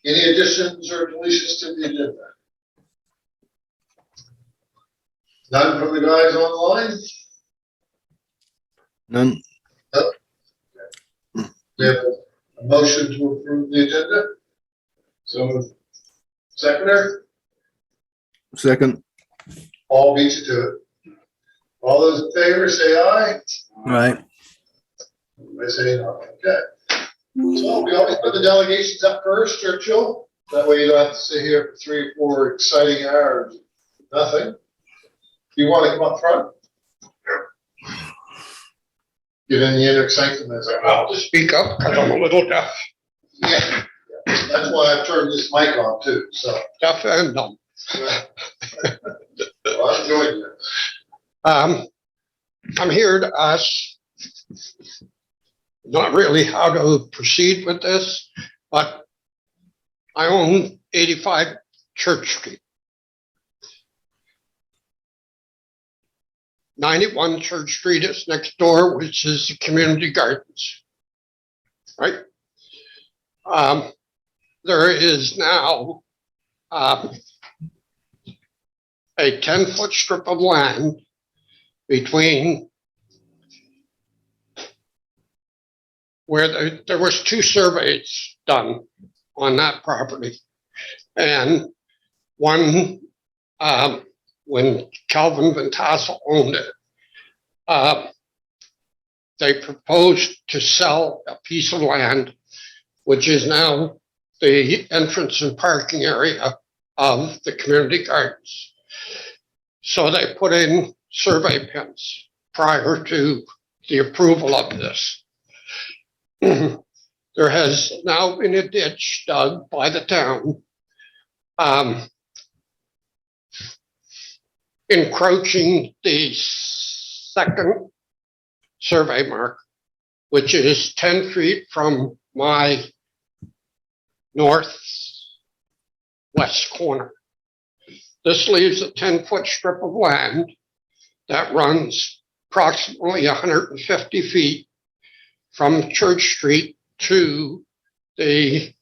Any additions or deletions to the agenda? None from the guys online? None. We have a motion to approve the agenda. So, seconder, Second. Paul beats you to it. All those in favor say aye. Right. I say no. Okay. So we always put the delegations up first, Churchill. That way you don't have to sit here for 3 or 4 exciting hours. Nothing. You want to come up front? Get in the inner sanctum as I I'll just speak up because I'm a little deaf, Yeah. That's why I turned this mic on too, so. deaf and dumb. Well, I enjoyed it. I'm here to ask, not really how to proceed with this, but I own 85 Church Street. 91 Church Street is next door, which is the community gardens, right? There is now a 10-foot strip of land between where there was 2 surveys done on that property. And one, when Calvin Van Tassel owned it, they proposed to sell a piece of land, which is now the entrance and parking area of the community gardens. So they put in survey pins prior to the approval of this. There has now been a ditch dug by the town, encroaching the second survey mark, which is 10 feet from my northwest corner. This leaves a 10-foot strip of land that runs approximately 150 feet from Church Street to the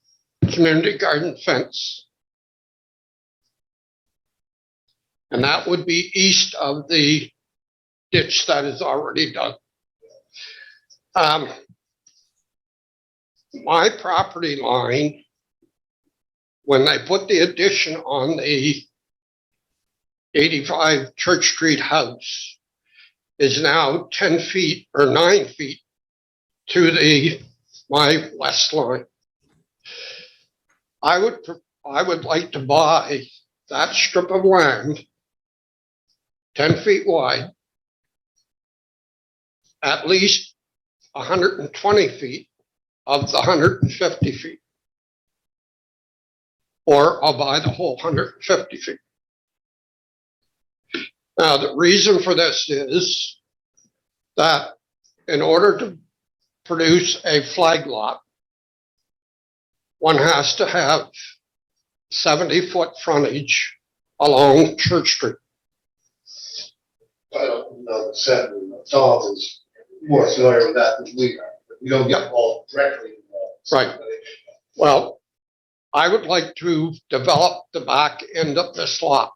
community garden fence. And that would be east of the ditch that is already dug. My property line, when they put the addition on the 85 Church Street house, is now 10 feet or 9 feet to my west line. I would like to buy that strip of land 10 feet wide, at least 120 feet of the 150 feet. Or I'll buy the whole 150 feet. Now, the reason for this is that in order to produce a flag lot, one has to have 70-foot frontage along Church Street. I don't know the 70, Tom is more familiar with that than we are. We don't get involved directly involved. Right. Well, I would like to develop the back end of this lot.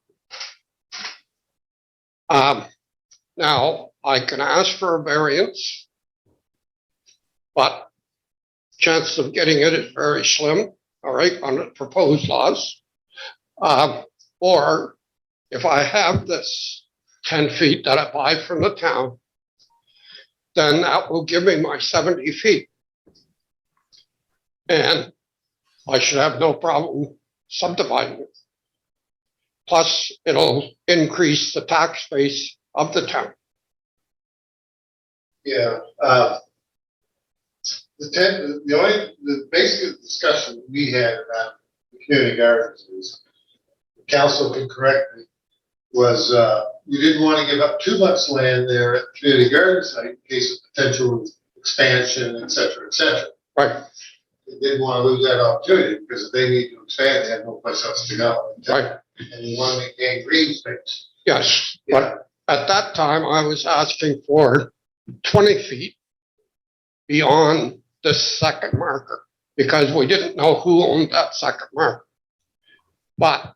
Now, I can ask for a variance, but chance of getting it is very slim, all right, on the proposed laws. Or if I have this 10 feet that I buy from the town, then that will give me my 70 feet. And I should have no problem subdividing it. Plus, it'll increase the tax base of the town. Yeah, the basic discussion we had about the community gardens is, the council can correct me, was, we didn't want to give up too much land there at the community garden site in case of potential expansion, et cetera, et cetera. Right, They didn't want to lose that opportunity because if they need to expand, they have no place else to go. right, And you want to maintain green space. yes. Yeah. But at that time, I was asking for 20 feet beyond the second marker. because we didn't know who owned that second marker. But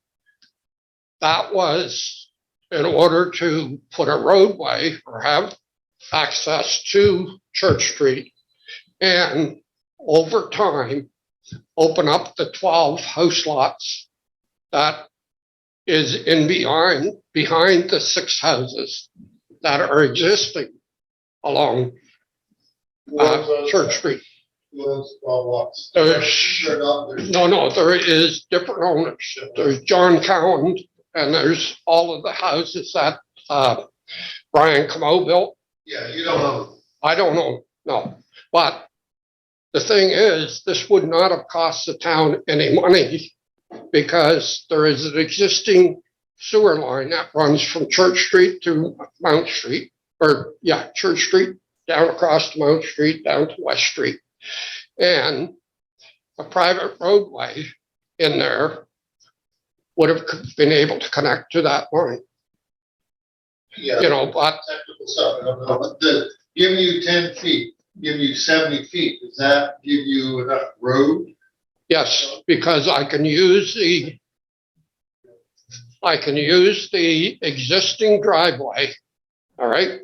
that was in order to put a roadway or have access to Church Street, and over time, open up the 12 house lots that is in behind the 6 houses that are existing along Church Street. Those 12 lots. There's, They're not- they're- no, there is different owners. There's John Cowan, and there's all of the houses that Brian Camo built. Yeah, you don't know. I don't know, no. But the thing is, this would not have cost the town any money because there is an existing sewer line that runs from Church Street to Mount Street, Church Street, down across to Mount Street, down to West Street. And a private roadway in there would have been able to connect to that line, Yeah. you know, but Technical stuff, I don't know, but giving you 10 feet, giving you 70 feet, does that give you enough road? yes, because I can use the existing driveway, all right?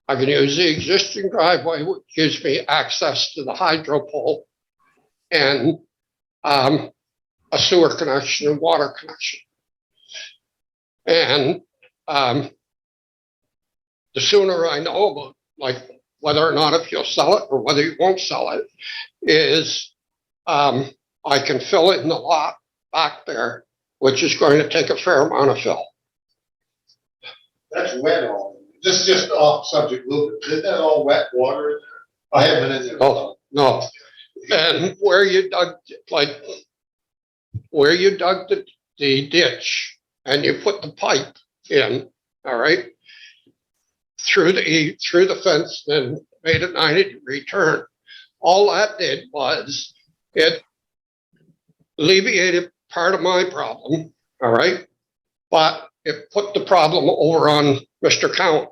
I can use the existing driveway, which gives me access to the hydro pole and a sewer connection and water connection. And the sooner I know about, like, whether or not if you'll sell it or whether you won't sell it, is I can fill it in the lot back there, which is going to take a fair amount of fill. That's wet all. Just off subject a little bit. Isn't that all wet water in there? I haven't been in there. Oh, no. And where you dug the ditch and you put the pipe in, all right, through the fence, then made a 90-degree turn. All that did was it alleviated part of my problem, all right, but it put the problem over on Mr. Count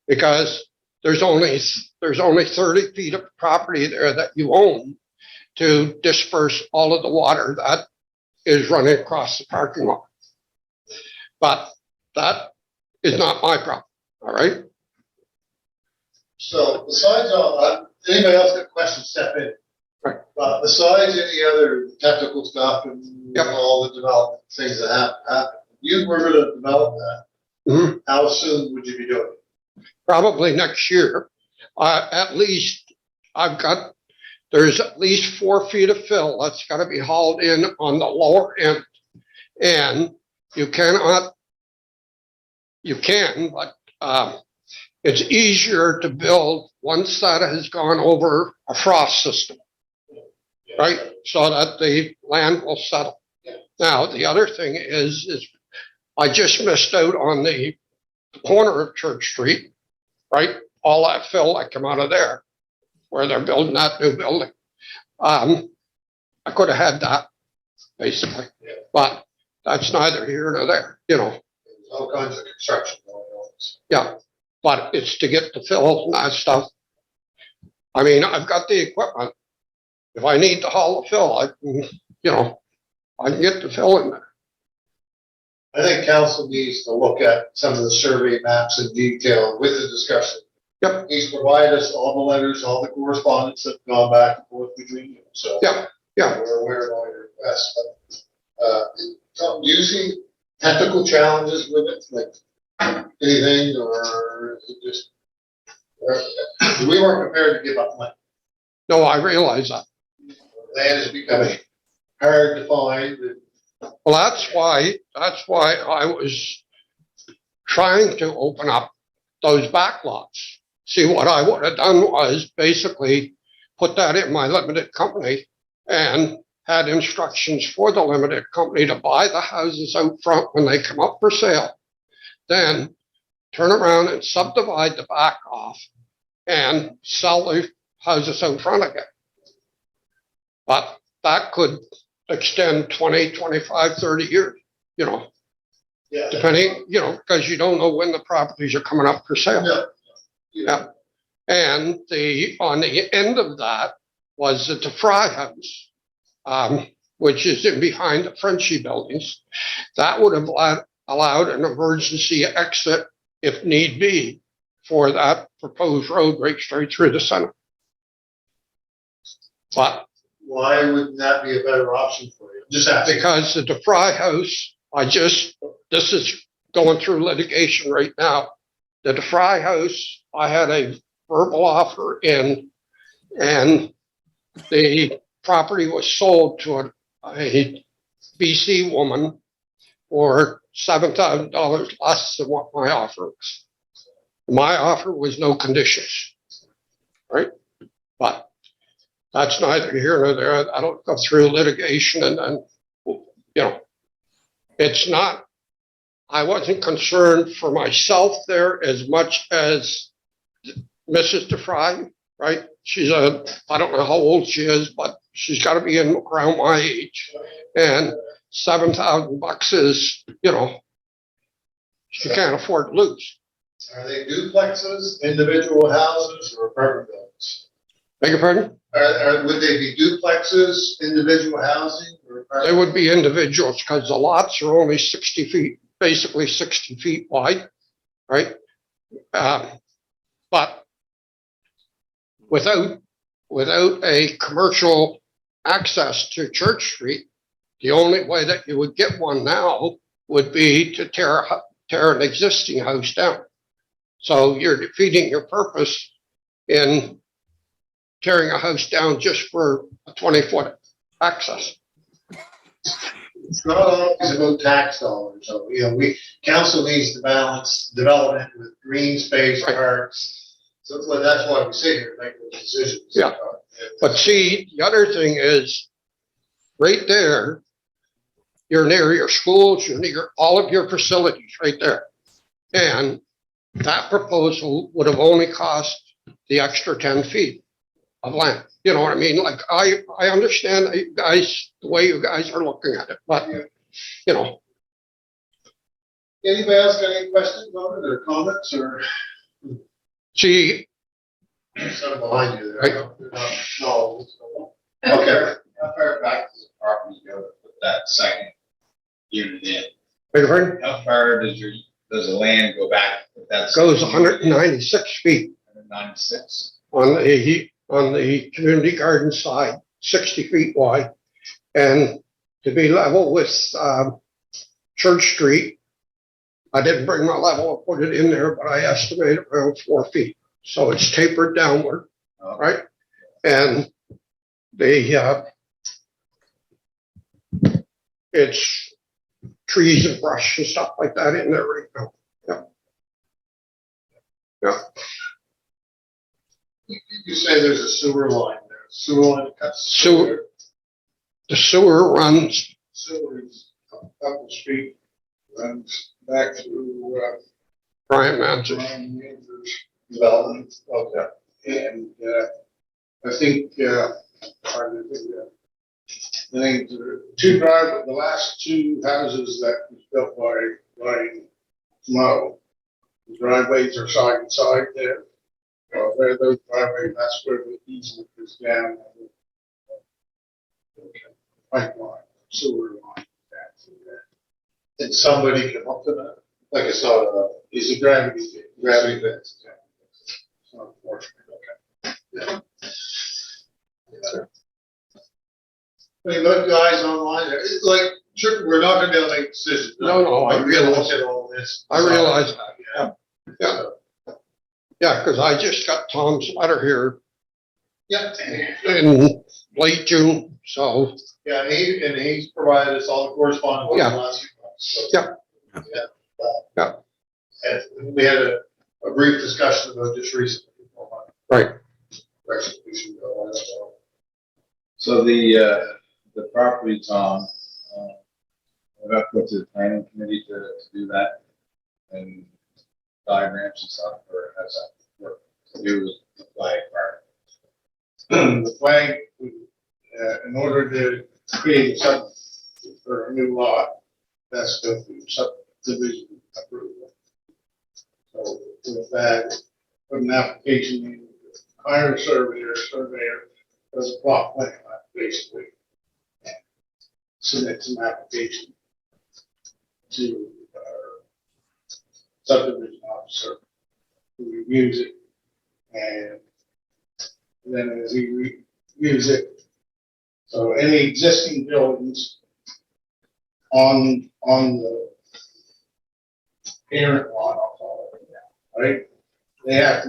because there's only 30 feet of property there that you own to disperse all of the water that is running across the parking lot. But that is not my problem, all right? So besides all, anybody else got questions, step in. Right. Besides any other technical stuff and Yep. all the development things that happen, you were gonna develop that. Mhm. How soon would you be doing it? Probably next year. At least there's at least 4 feet of fill that's got to be hauled in on the lower end. And you can, but it's easier to build once that has gone over a frost system, right? So that the land will settle. Now, the other thing is I just missed out on the corner of Church Street, right? All that fill that came out of there where they're building that new building. I could have had that basically, but that's neither here nor there, you know. There's all kinds of construction going on. Yeah, but it's to get the fill and that stuff. I mean, I've got the equipment. If I need to haul the fill, I can get the fill in there. I think council needs to look at some of the survey maps in detail with the discussion. Yep. He's provided us all the letters, all the correspondence that's gone back and forth between you, so. Yeah. We're aware of all your requests, but, Tom, do you see technical challenges with it, like anything, or is it just? We weren't prepared to give up land. No, I realize that. Land is becoming hard to find, and Well, that's why I was trying to open up those back lots. See, what I would have done was basically put that in my limited company and had instructions for the limited company to buy the houses out front when they come up for sale. Then turn around and subdivide the back off and sell the houses out front again. But that could extend 20, 25, 30 years, you know, yeah. depending, you know, because you don't know when the properties are coming up for sale. Yeah. Yeah. And on the end of that, was that the Fry House, which is in behind the Frenchy buildings, that would have allowed an emergency exit if need be for that proposed road right straight through the center. But Why wouldn't that be a better option for you? Just asking. because the DeFry House, this is going through litigation right now. The DeFry House, I had a verbal offer in, and the property was sold to a BC woman for $7,000 less than what my offer was. My offer was no conditions, right? But that's neither here nor there. I don't go through litigation and then, it's not, I wasn't concerned for myself there as much as Mrs. DeFry, right? I don't know how old she is, but she's got to be around my age. And $7,000 is, she can't afford to lose. Are they duplexes, individual houses, or apartment buildings? Beg your pardon? Would they be duplexes, individual housing, or They apartment? would be individuals because the lots are only 60 feet, basically 60 feet wide, right? But without a commercial access to Church Street, the only way that you would get one now would be to tear an existing house down. So you're defeating your purpose in tearing a house down just for a 20-foot access. It's not always about tax dollars, so, council needs to balance development with green space, Right. parks. So that's why we sit here, make those decisions. Yeah. But see, the other thing is, right there, you're near your schools, you're near all of your facilities right there. And that proposal would have only cost the extra 10 feet of land. You know what I mean? Like, I understand that you guys, the way you guys are looking at it, but, Anybody else got any questions on it, or comments, or see, something behind you there? Right. No. Okay. How far back does the property go to put that second unit in? beg your pardon? How far does the land go back? If that's Goes 196 feet 196. on the community garden side, 60 feet wide. And to be level with Church Street, I didn't bring my level and put it in there, but I estimate around 4 feet. So it's tapered downward, right? And it's trees and brush and stuff like that in there right now. You say there's a sewer line there, sewer line that cuts. Sewer. The sewer runs, Sewer is up the street, runs back through, Brian Manson. Brian Manzer's development. Okay. And, I think, the last two houses that was built by Mo, the driveways are side and side there. Where those driveways, that's where the easement is down. Pipeline, sewer line. And somebody come up to that, like I saw, is a gravity fence. It's not unfortunate, okay. Yeah. Hey, look, guys online, it's like, sure, we're not gonna be able to make decisions. No, I We're gonna realize. look at all this. I realize. Yeah. Yeah. Yeah, because I just got Tom's letter here Yeah. in late June, so, Yeah, and he's provided us all the correspondence. Yeah. the last few months, so- Yeah. Yeah. Yeah. And we had a brief discussion about this recently. right. Direction we should go on, so. So the property, Tom, we'll have to go to the planning committee to do that and diagrams and stuff, or has that work to do with the flag part? The flag, in order to create something for a new lot, that's go through subdivision approval. So with that, put an application in, hire a surveyor, There's a plot plan, basically. Submit some application to our subdivision officer who reviews it. And then as he reviews it, so any existing buildings on the parent lot, I'll call it, right? They have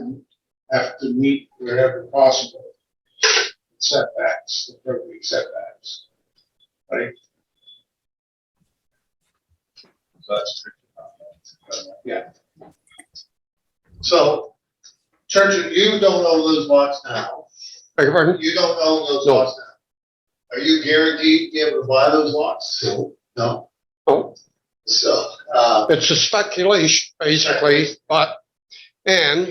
to meet wherever possible setbacks, appropriate setbacks, right? So that's tricky. Yeah. So, Churchill, you don't own those lots now. Beg your pardon? You don't own those No. lots now. Are you guaranteed to be able to buy those lots? No. No? No. So, It's a speculation, basically, and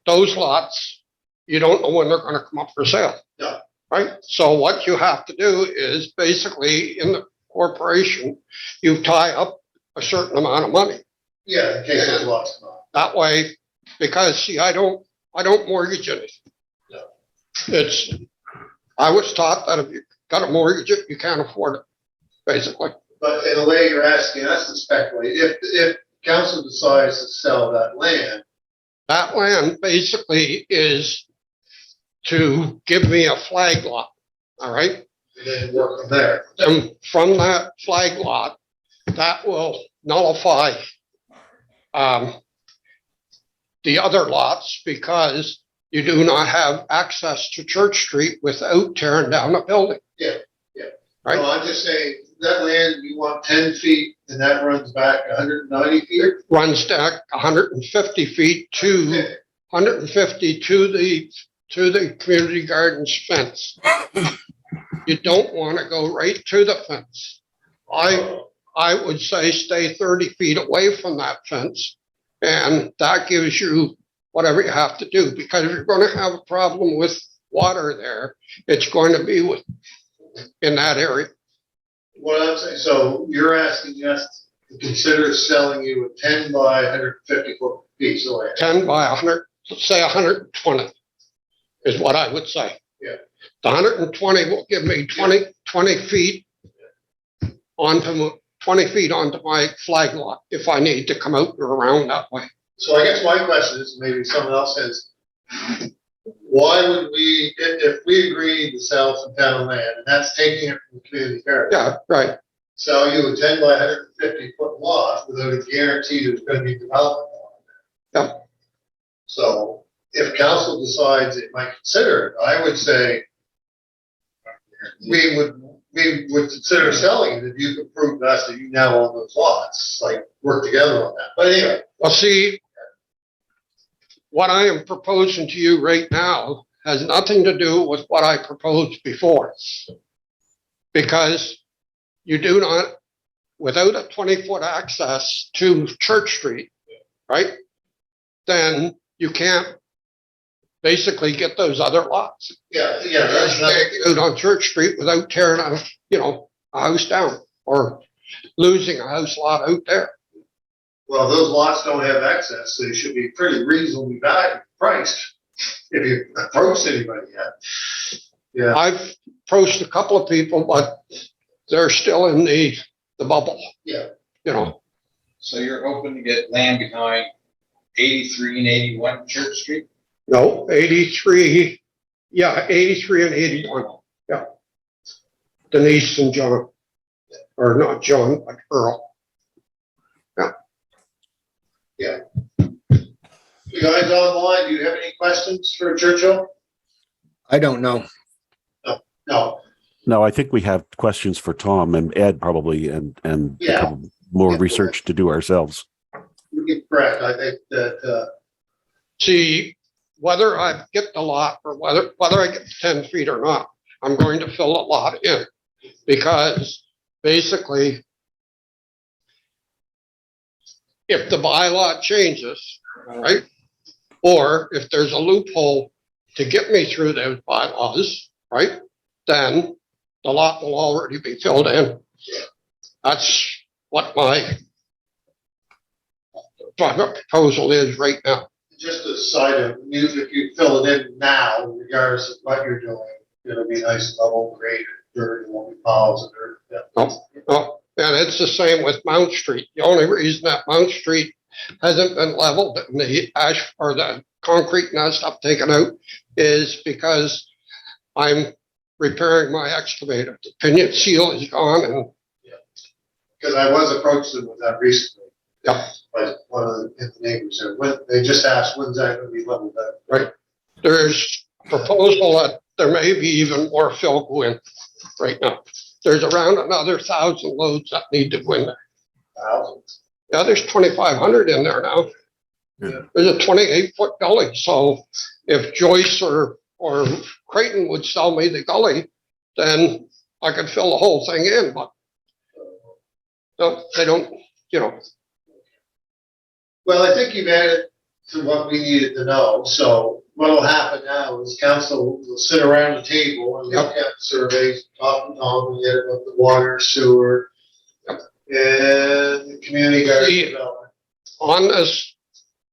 those lots, you don't know when they're gonna come up for sale. No. Right? So what you have to do is basically in the corporation, you tie up a certain amount of money. yeah, in case those lots come up. That way, because see, I don't mortgage anything. No. I was taught that if you got a mortgage it, you can't afford it, basically. But in the way you're asking us to speculate, if council decides to sell that land, That land basically is to give me a flag lot, all right? then work from there. And from that flag lot, that will nullify the other lots because you do not have access to Church Street without tearing down a building. Yeah. Right? No, I'm just saying, that land, you want 10 feet, and that runs back 190 feet? It runs down 150 feet to 150 to the community gardens fence. You don't want to go right to the fence. I would say stay 30 feet away from that fence. And that gives you whatever you have to do, because if you're going to have a problem with water there, it's going to be in that area. What I'm saying, so you're asking us to consider selling you a 10 by 150 foot piece of land? 10 by 100, let's say 120 is what I would say. Yeah. The 120 will give me 20 feet onto 20 feet onto my flag lot if I need to come out or around that way. So I guess my question is, maybe someone else has, why would we, if we agree to sell some town land, and that's taking it from the community garden, Yeah, right. sell you a 10 by 150 foot lot without a guarantee there's going to be development on it? Yeah. So if council decides it might consider it, I would say we would consider selling it if you could prove to us that you now own those lots, like work together on that. But anyway, Well, see, what I am proposing to you right now has nothing to do with what I proposed before. Because you do not, without a 20-foot access to Church Street, right? Then you can't basically get those other lots. yeah, You that's not, can't get out on Church Street without tearing a house down or losing a house lot out there. well, those lots don't have access, so they should be pretty reasonably priced if you approach anybody yet. Yeah, I've approached a couple of people, but they're still in the bubble. Yeah. So you're hoping to get land behind 83 and 81 Church Street? No, 83, yeah, 83 and 81, yeah. Denise and John, or not John, but Earl. you guys online, do you have any questions for Churchill? I don't know. No, No, I think we have questions for Tom and Ed probably, and a Yeah. couple more Yeah. research to do ourselves. you're correct, I think that, See, whether I get the lot or whether I get 10 feet or not, I'm going to fill a lot in. Because basically, if the bylaw changes, all right, or if there's a loophole to get me through those bylaws, right, then the lot will already be filled in. That's what my proposal is right now. just a side of, if you fill it in now, regardless of what you're doing, it'll be nice level grade, dirt, it won't be piles of dirt. Yeah. Oh, and it's the same with Mount Street. The only reason that Mount Street hasn't been leveled and the ash or the concrete and that stuff taken out is because I'm repairing my excavator. The pinion seal is gone and Because I was approached them with that recently. Yeah. By one of the neighbors, and when, they just asked, when's that gonna be leveled up? there's proposal that there may be even more fill go in right now. There's around another 1,000 loads that need to go in there. Thousands. Yeah, there's 2,500 in there now. Yeah. There's a 28-foot gully. So if Joyce or Creighton would sell me the gully, then I could fill the whole thing in, but no, they don't, you know. Well, I think you've added to what we needed to know, so what'll happen now is council will sit around the table and look at the surveys, talk to Tom and get about the water, sewer, and the community garden See, development. On this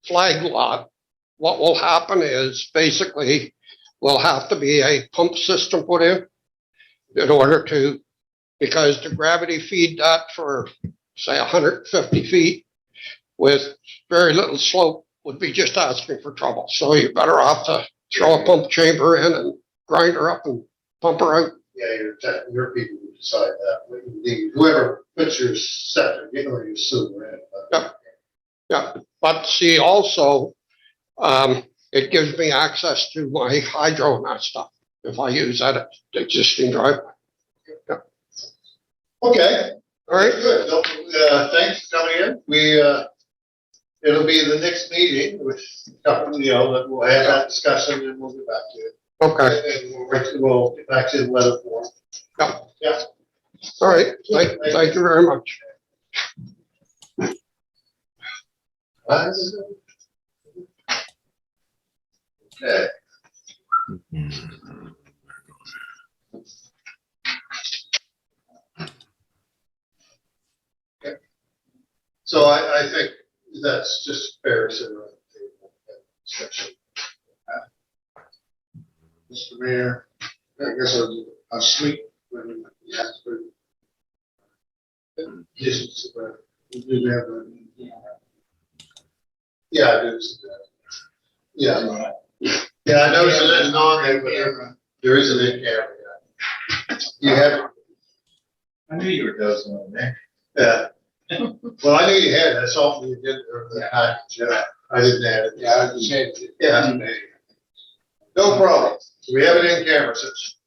flag lot, what will happen is basically will have to be a pump system put in order to, because to gravity feed that for say 150 feet with very little slope would be just asking for trouble. So you're better off to throw a pump chamber in and grind her up and pump her out. Yeah, your people will decide that. Whoever puts your septic, you know, your sewer in. Yeah, but see also, it gives me access to my hydro and that stuff if I use that existing driveway. Okay. All right. Good. Thanks for coming in. It'll be the next meeting with, that we'll have that discussion and we'll get back to it. Okay. And we'll get back to the letter form. Yeah. Yeah. All right. Thank you very much. Okay. So I think that's just fair to the table discussion. Mr. Mayor, I guess I'll sleep when you ask for additions, but we do have a. Yeah, I do. See that. Yeah. Yeah, I noticed it isn't on there, but there is an in camera. You have, I knew you were dozing over there. yeah. Well, I knew you had, I saw the agenda or the package, yeah. I didn't add it. Yeah, I just changed it. Yeah. No problem. We have it in camera, so it's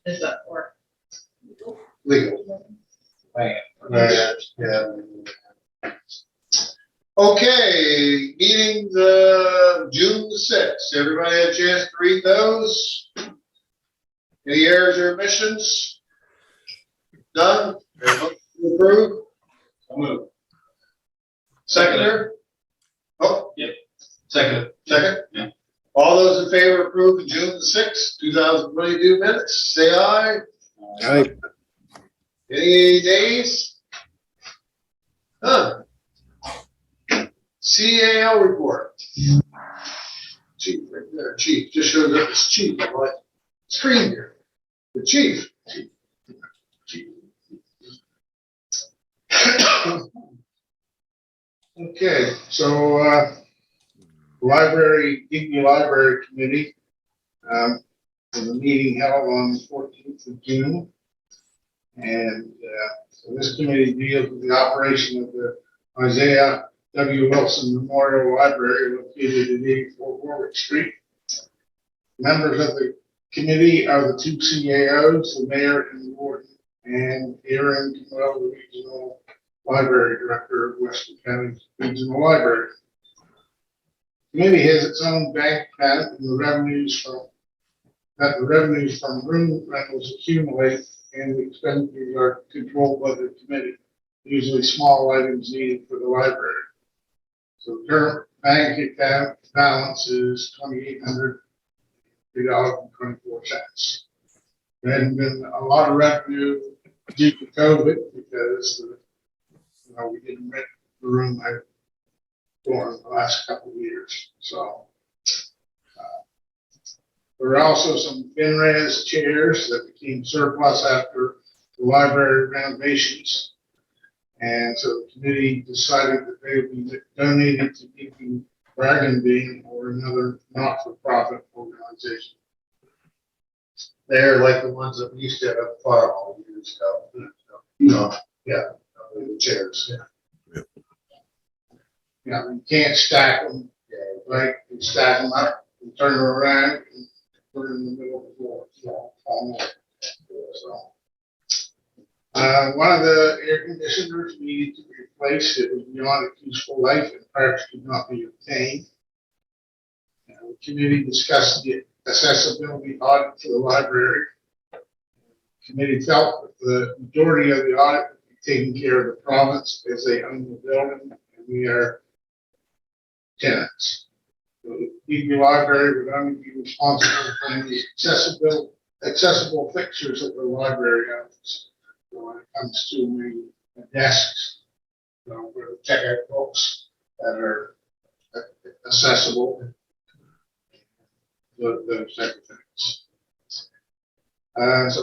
Is that for? legal. Plan. Yeah. Okay, meeting June the 6th. Everybody had a chance to read those? Any errors or omissions? Done? Approved? I'll move. Seconder? Oh, Second. second? Yeah. All those in favor of approving June the 6th, 2022 minutes, say aye. All right. Any nays? None. CAL report. Chief, right there, chief, just shows up as chief on my screen here. The chief. Okay, so, Digby Library Committee, was a meeting held on the 14th of June. And, so this committee deals with the operation of the Isaiah W. Wilson Memorial Library located at 84 Warwick Street. Members of the committee are the two CAOs, the mayor and the warden, and Aaron Camel, the regional library director of Western County Regional Library. Committee has its own bank account, and the revenues from room rentals accumulate, and the expenditures are controlled by the committee, usually small items needed for the library. So current bank account balance is $2,803.24. There hadn't been a lot of revenue due to COVID because we didn't rent the room out. during the last couple of years, so. There are also some Finraz chairs that became surplus after the library renovations. And so the committee decided that they would be donated to Keeping Dragon Bean or another not-for-profit organization. They're like the ones that we used to have at the farm all the years ago. No, yeah, the chairs, yeah. You know, you can't stack them, right? You stack them up and turn them around and put it in the middle of the floor, so, all night. So. One of the air conditioners needed to be replaced. It was beyond its useful life and parts could not be obtained. The committee discussed the accessibility audit for the library. The committee felt that the majority of the audit would be taken care of the province as they own the building and we are tenants. The DB library would only be responsible for any accessible fixtures at the library office. So when it comes to the desks, where the checkout books that are accessible, those type of things. So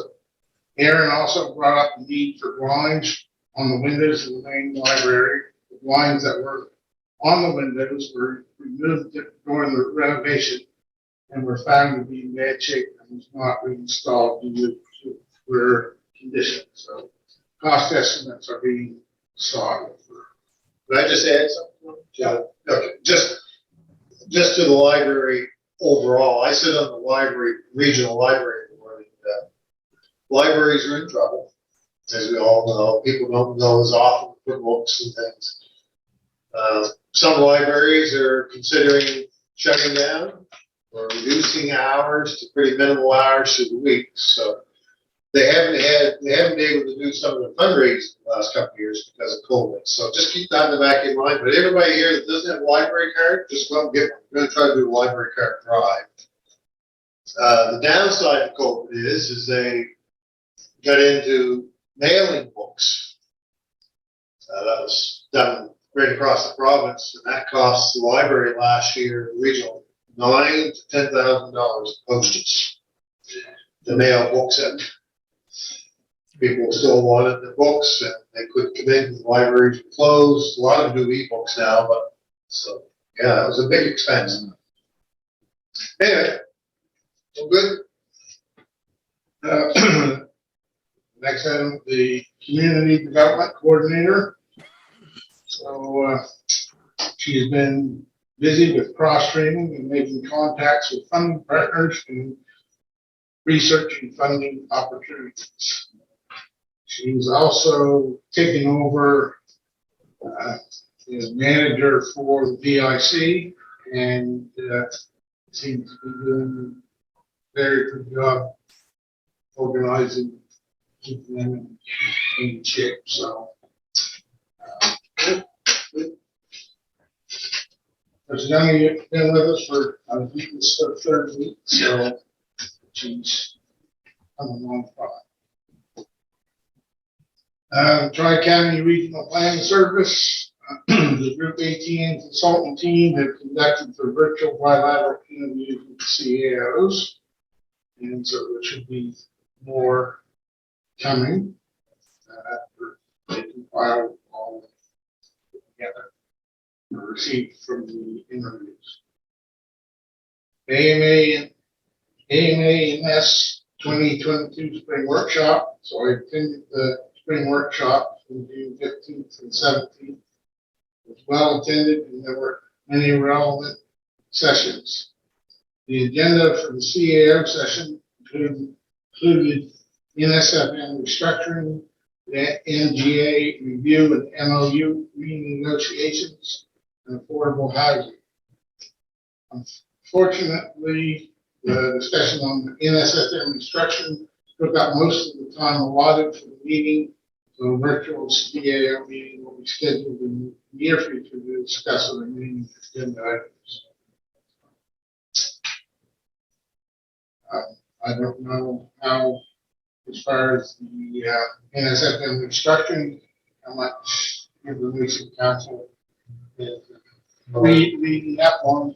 Aaron also brought up the need for blinds on the windows of the main library. The blinds that were on the windows were removed during the renovation and were found to be in bad shape and was not reinstalled due to poor condition. So cost estimates are being sought. Could I just add something? Yeah. Okay, just to the library overall, I sit on the regional library board, and libraries are in trouble, as we all know. People don't know as often for books and things. Some libraries are considering shutting down or reducing hours to pretty minimal hours through the week. So they haven't been able to do some of the fundraising the last couple of years because of COVID. So just keep that in the back of your mind. But everybody here that doesn't have a library card, just go out and get one. We're going to try to do a library card drive. The downside of COVID is they got into mailing books. That was done right across the province, and that cost the library last year, regional, $9,000 to $10,000 postage to mail books in. People still wanted the books, and they couldn't come in. The libraries were closed. A lot of them do e-books now, but so yeah, it was a big expense. Anyway, so good. Next item, the community development coordinator. So she's been busy with cross training and making contacts with funding partners and researching funding opportunities. She's also taken over as manager for the VIC and seems to be doing a very good job organizing, keeping them in shape. So there's Young been with us for, I think this is her third week, so she's coming along fine. Tri-County Regional Planning Service, the Group 18 consultant team have conducted the virtual bilateral interviews with CAOs. And so there should be more coming after they compile all together or received from the interviews. AMA&S 2022 Spring Workshop. So I attended the Spring Workshop from June 15th and 17th. It was well attended and there were many relevant sessions. The agenda for the CAO session included NSFM restructuring, the NGA review and MOU renegotiations, and affordable housing. Unfortunately, the discussion on the NSFM restructuring took up most of the time allotted for the meeting, so a virtual CAO meeting will be scheduled in the near future to discuss the remaining agenda items. I don't know how, as far as the NSFM restructuring, how much information council is reading up on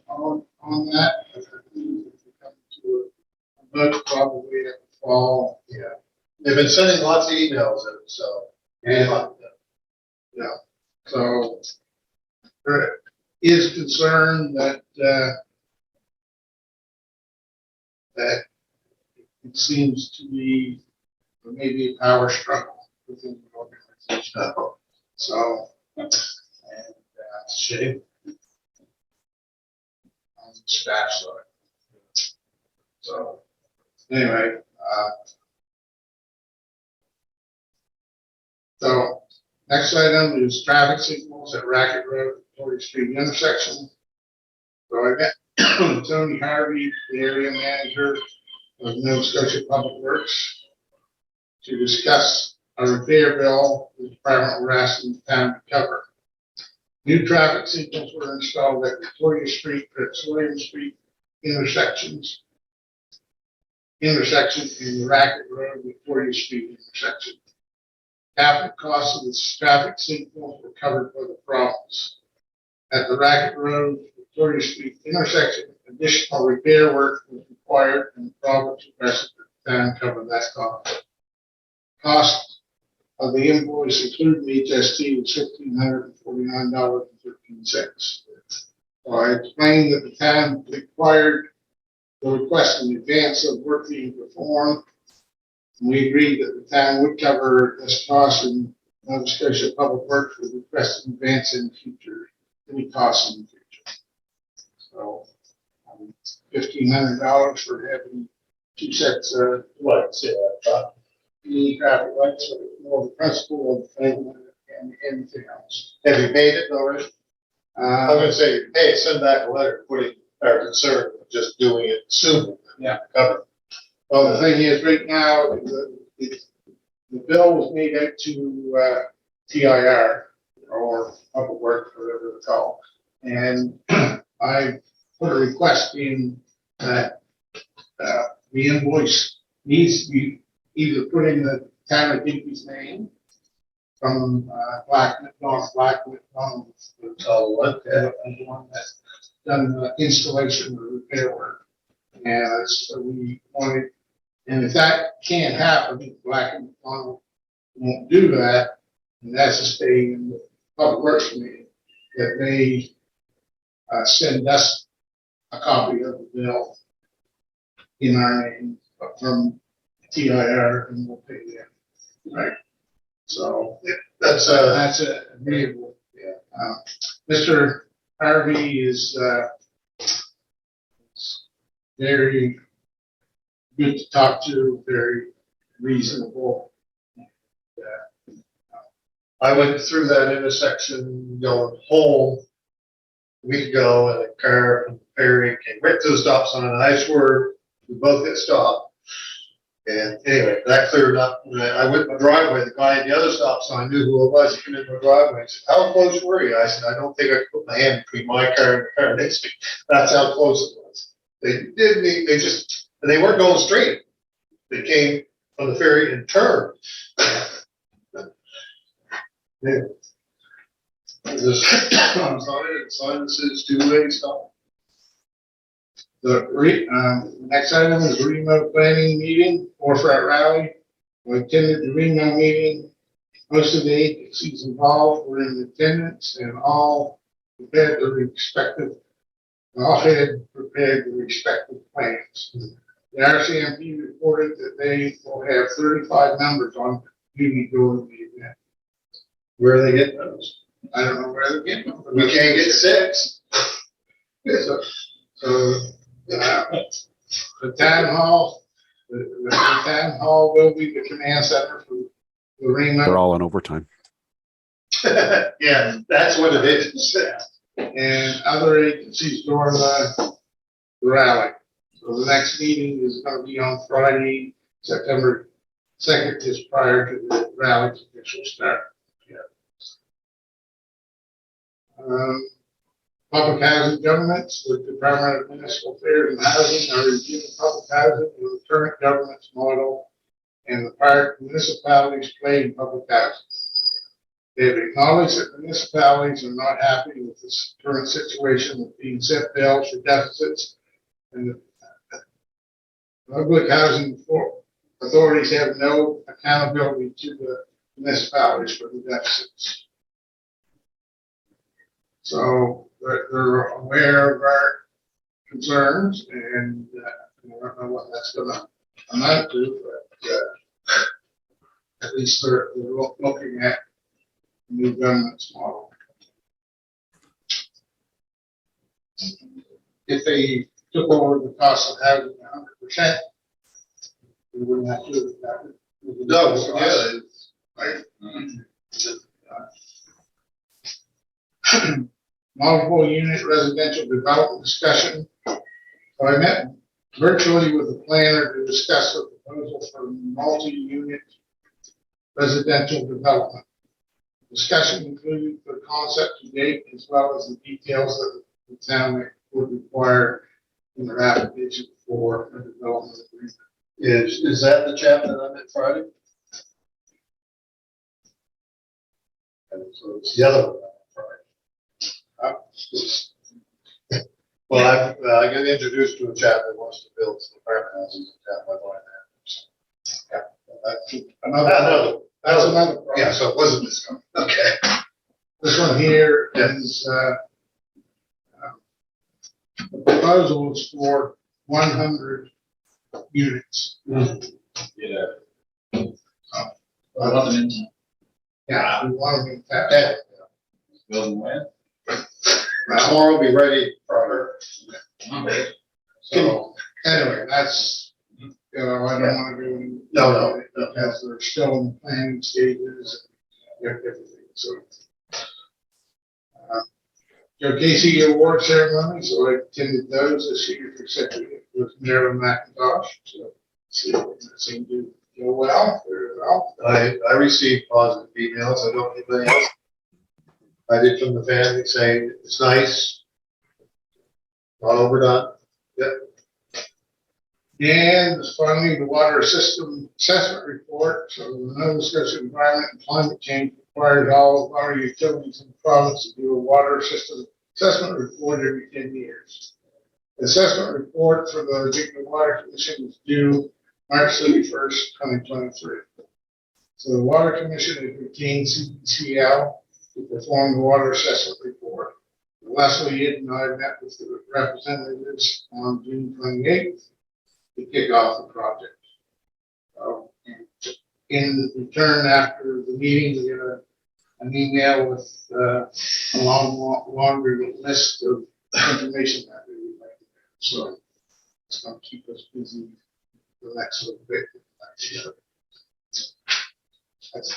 that. If we come to a vote probably at the fall. Yeah. They've been sending lots of emails in, so. And, so there is concern that, that it seems to be maybe a power struggle within the organization. So, and, Shame. on the staff side. So, anyway, so next item is traffic signals at Racket Road, Victoria Street intersection. So I got Tony Harvey, the area manager of Nova Scotia Public Works, to discuss a repair bill the department were asking the town to cover. New traffic signals were installed at Victoria Street, Prince William Street intersections in the Racket Road, Victoria Street intersection. Half the cost of the traffic signals were covered by the province. At the Racket Road, Victoria Street intersection, additional repair work was required and the province requested that the town cover that cost. Cost of the invoice including HST was $1,549.13. So I explained that the town required the request in advance of work being performed. And we agreed that the town would cover this cost and Nova Scotia Public Works would request in advance in the future, any costs in the future. So, $1,500 for having two sets of lights, traffic lights, so more the principle of the thing and anything else. Have you paid it already? I'm Uh, gonna say, hey, send back a letter putting our concern of just doing it soon. Yeah. Cover. well, the thing is, right now, the bill was made out to, TIR, or Public Works, whatever it's called. And I put a request in that, the invoice needs to be either put in the town of Digby's name from, Donald Blackwood, That's all what, the one that's done the installation or repair work. And so we wanted, and if that can't happen, Black and McDonald won't do that, and that's a stay in the Public Works meeting, that they send us a copy of the bill in our name from TIR and we'll pay them, right? So that's, that's agreeable. Yeah. Mr. Harvey is very good to talk to, very reasonable. I went through that intersection going home a week ago, and a car from the ferry came right to the stop sign, and I swerved, we both got stopped. And anyway, that cleared up. When I went in my driveway, the guy at the other stop sign knew who it was. He came in my driveway and said, how close were you? I said, I don't think I could put my hand between my car and the car next to me. That's how close it was. They weren't going straight. They came from the ferry and turned. Yeah. There's a sign that says two-way stop. The next item is Remo planning meeting, Forefront Rally. I attended the Remo meeting. Most of the agencies involved were in attendance and all had prepared the respective plans. The RCMP reported that they will have 35 members on duty during the event. Where are they getting those? I don't know where they're getting them. We can't get 6. So, the town hall, the town hall will be the command center for the They're Remo all in overtime. Yeah, that's what it is. and other agencies during the rally. So the next meeting is gonna be on Friday, September 2nd, just prior to the rally's official start. Public housing governments, the Department of Municipal Affairs and Housing are reviewing public housing and the current government's model and the part municipalities play in public housing. They have acknowledged that municipalities are not happy with this current situation of being set bills for deficits, and the public housing authorities have no accountability to the municipalities for the deficits. So they're aware of our concerns, and I don't know what that's gonna amount to, but at least they're looking at new governance model. If they took over the cost of housing 100%, we wouldn't have to do that. No, yeah, Right? Multiple unit residential development discussion. So I met virtually with the planner to discuss the proposal for multi-unit residential development. Discussion included the concept to date as well as the details that the town would require in their application for a development agreement. is that the chap that I met Friday? And so it's the other one I met Friday. Well, I got introduced to a chap that wants to build some apartment houses in town by buying that. Yeah, That's another problem. Yeah, so it wasn't this one. Okay. This one here is, the proposal is for 100 units. Yeah. Yeah, we want to make that. Yeah. Building land? Tomorrow will be ready for her. So, Anyway, that's, I don't want to do any. No. Because they're still in the planning stages and everything, so. Joe Casey award ceremony, so I attended those this year for secretary with Marilyn McIntosh, so it seemed to go well, very well. I received positive emails. I don't know anybody else. I did from the family saying it's nice. Not overdone. And finally, the water system assessment report. So the Nova Scotia Environment and Climate Change requires all water utilities in the province to do a water system assessment report every 10 years. The assessment report for the Virginia Water Commission is due March 31st, 2023. So the Water Commission has retained CPCL to perform the water assessment report. Leslie and I met with the representatives on June 28th. To kick off the project. In return, after the meeting, we got an email with a longer list of information that we would like to have. So it's going to keep us busy for the next little bit. That's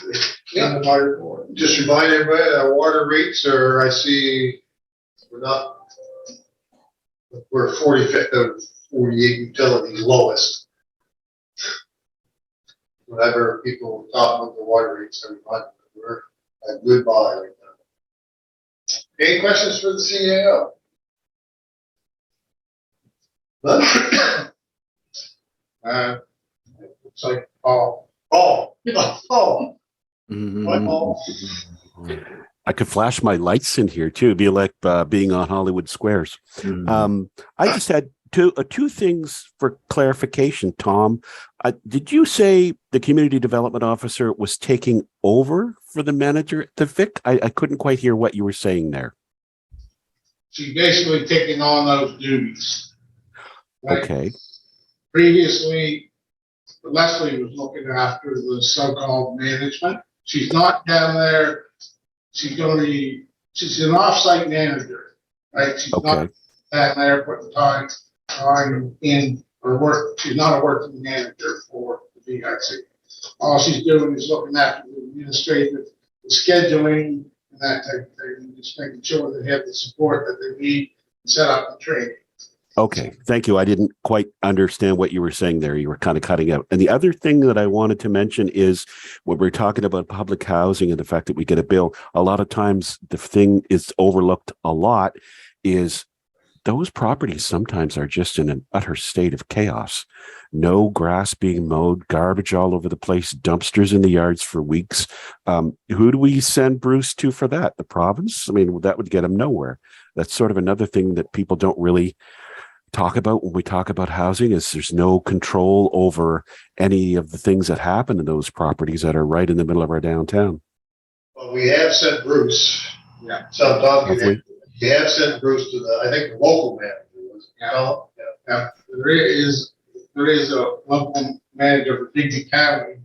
the end of my report. Just remind everybody, our water rates are, I see, we're 45th of 48 utilities lowest. Whenever people talk about the water rates, I remind them that we're a good buy right now. Any questions for the CAO? None? Looks like Paul. Oh. I could flash my lights in here too. It'd be like being on Hollywood Squares. I just had two things for clarification, Tom. Did you say the community development officer was taking over for the manager at the Vic? I couldn't quite hear what you were saying there. She's basically taking on those duties. Right? Okay. Previously, Leslie was looking after the so-called management. She's not down there. She's an off-site manager, right? She's not Okay. down there putting time in her work. She's not a working manager for the VIC. All she's doing is looking after the administrative, the scheduling, and that type of thing, and just making sure they have the support that they need to set up the training. Okay. Thank you. I didn't quite understand what you were saying there. You were kind of cutting out. And the other thing that I wanted to mention is when we're talking about public housing and the fact that we get a bill, a lot of times the thing is overlooked a lot is those properties sometimes are just in an utter state of chaos. No grass being mowed, garbage all over the place, dumpsters in the yards for weeks. Who do we send Bruce to for that? The province? I mean, that would get him nowhere. That's sort of another thing that people don't really talk about when we talk about housing is there's no control over any of the things that happen in those properties that are right in the middle of our downtown. Well, we have sent Bruce. Yeah. Sometime, Have we? we have sent Bruce to the, I think, the local manager. Was it? Yeah. Now, there is a local manager for Digby County.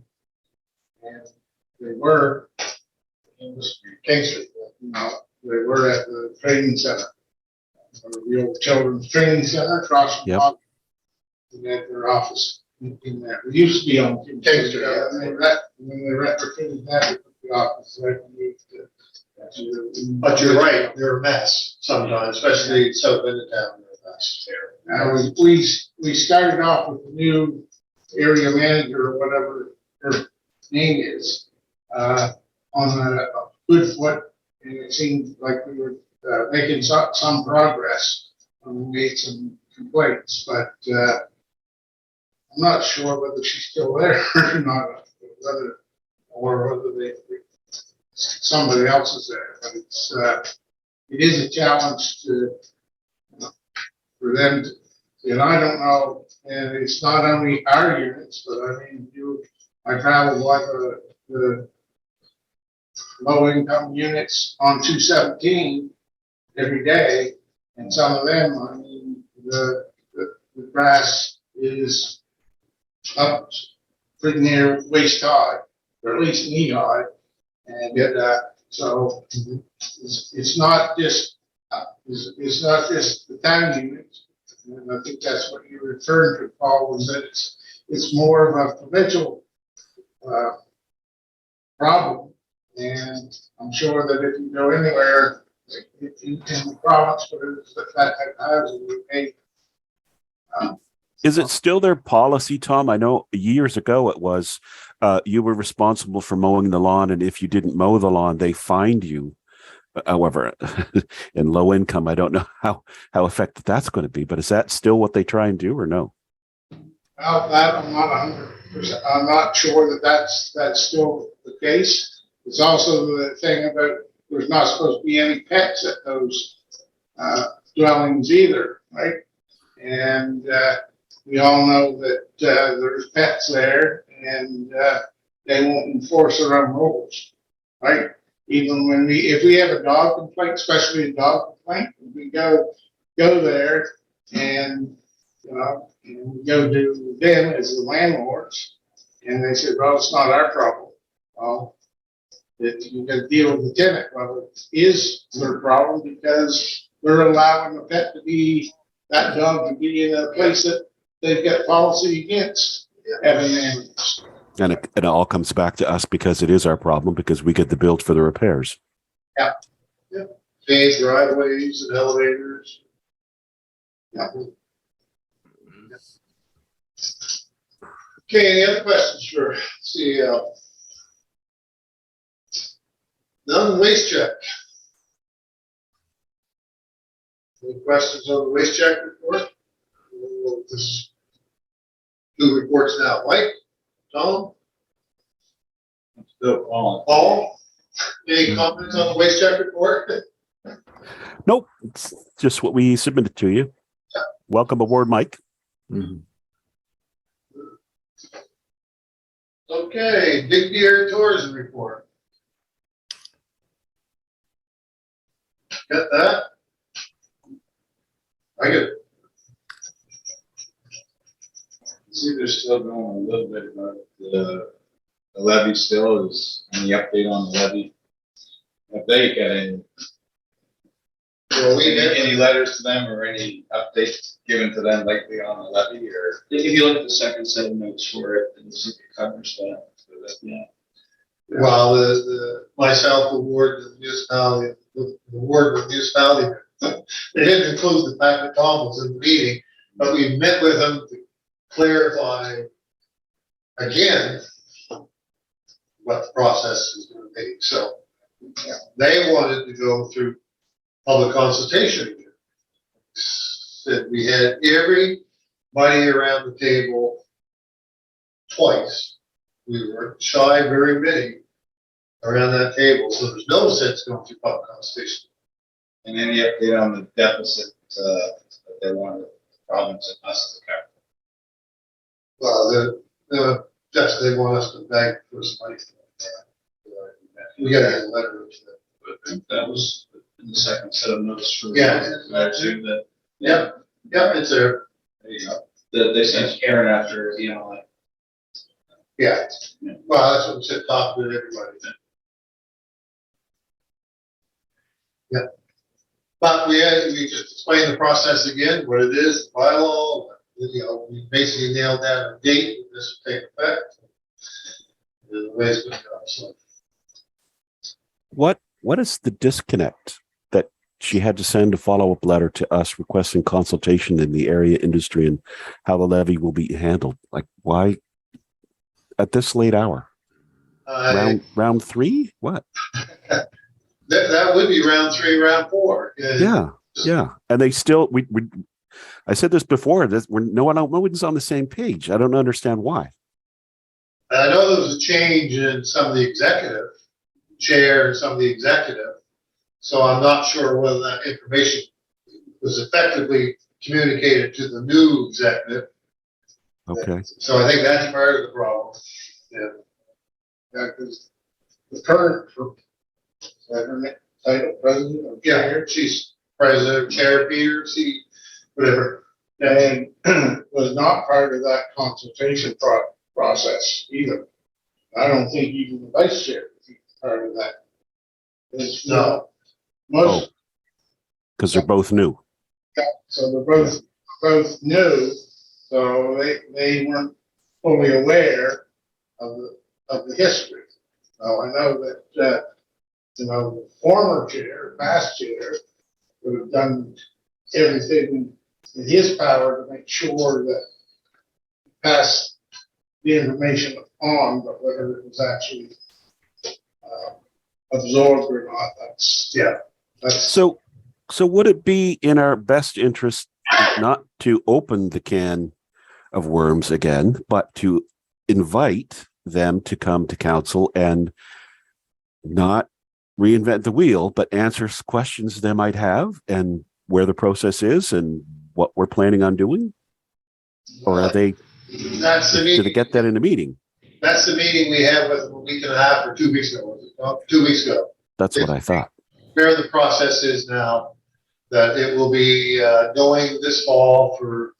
And they were in the street, King Street, they were at the training center. The old children's training center across from Yep. Bog. They had their office in there. We used to be on King Street. And when they retrofitted that, they put the office right moved to. But you're right, they're a mess sometimes, especially south end of town, they're a mess. We started off with the new area manager or whatever her name is, on a good foot, and it seemed like we were making some progress. We made some complaints, but I'm not sure whether she's still there or not, whether somebody else is there. But it is a challenge for them to, and I don't know, and it's not only our units, but I mean, I travel like the low income units on 217 every day, and some of them, I mean, the grass is up pretty near waist high, or at least knee high, and so it's not just the town units. And I think that's what you referred to, Paul, was that it's more of a provincial problem. And I'm sure that if you go anywhere in the province, where it's that type of housing, we pay. Is it still their policy, Tom? I know years ago it was you were responsible for mowing the lawn, and if you didn't mow the lawn, they fined you. However, in low income, I don't know how effective that's going to be, but is that still what they try and do or no? Well, that I'm not 100%. I'm not sure that that's still the case. It's also the thing about there's not supposed to be any pets at those dwellings either, right? And we all know that there's pets there, and they won't enforce their own rules, right? Even when if we have a dog complaint, especially a dog complaint, we go there and, and we go to them as the landlords, and they said, well, it's not our problem. Well, you got to deal with the tenant. Well, it is their problem because they're allowing the pet that dog to be in a place that they've got policy against having animals. And it all comes back to us because it is our problem because we get the bill for the repairs. Yeah. Paved driveways and elevators. Yeah. Okay, any other questions for CEL? None, waste check. Any questions on the waste check report? We'll just do reports now. Mike, Tom, Still calling. Paul, any comments on the waste check report? Nope, it's just what we submitted to you. Welcome aboard, Mike. Mhm. Okay, Big Deer Tourism Report. Got that? I get it. See, they're still going a little bit about the levy still is any update on the levy? Have they got Well, we any letters to them or any updates given to them lately on the levy or? If you look at the second set of notes for it, and see if it covers that, so that, yeah. Well, myself, the ward, the municipality, the ward, the municipality, they didn't include the fact that Tom was in the meeting, but we met with him to clarify again what the process is going to be. So they wanted to go through public consultation again. that we had everybody around the table twice. We were shy very many around that table, so there's no sense going through public consultation. And any update on the deficit, that they wanted the province and us to cover? Well, they want us to beg for some money. We gotta get a letter to them. But that was in the second set of notes for. Yeah. I assume that. Yeah, it's there. There you go. That they sent Karen after, you know, like. Yeah. Well, that's what we said, talk to everybody. Yeah. But we just explained the process again, what it is, bylaw, you know, we basically nailed down a date when this will take effect. And the way it's gonna go, so. What is the disconnect that she had to send a follow-up letter to us requesting consultation in the area industry and how the levy will be handled? Like, why at this late hour? Round three? What? That would be round 3, round 4. Yeah. And they still, I said this before, that no one's on the same page. I don't understand why. And I know there was a change in some of the executive chair and some of the executive, so I'm not sure whether that information was effectively communicated to the new executive. Okay. So I think that's part of the problem. Yeah. Yeah, because the current, is that her title, president or Yeah, chair? she's president, chair, Peter, whatever. And was not part of that consultation process either. I don't think even the vice chair was part of that. It's, No. most, Because they're both new. so they're both new, so they weren't fully aware of the history. Now, I know that, the former chair, past chair, would have done everything in his power to make sure that pass the information on, but whether it was actually absorbed or not, that's. So would it be in our best interest not to open the can of worms again, but to invite them to come to council and not reinvent the wheel, but answer questions they might have and where the process is and what we're planning on doing? Or are they, That's the did they meeting. get that in a meeting? That's the meeting we had with them a week and a half or 2 weeks ago. Was it? Oh, 2 weeks ago. That's what I thought. Where the process is now, that it will be going this fall for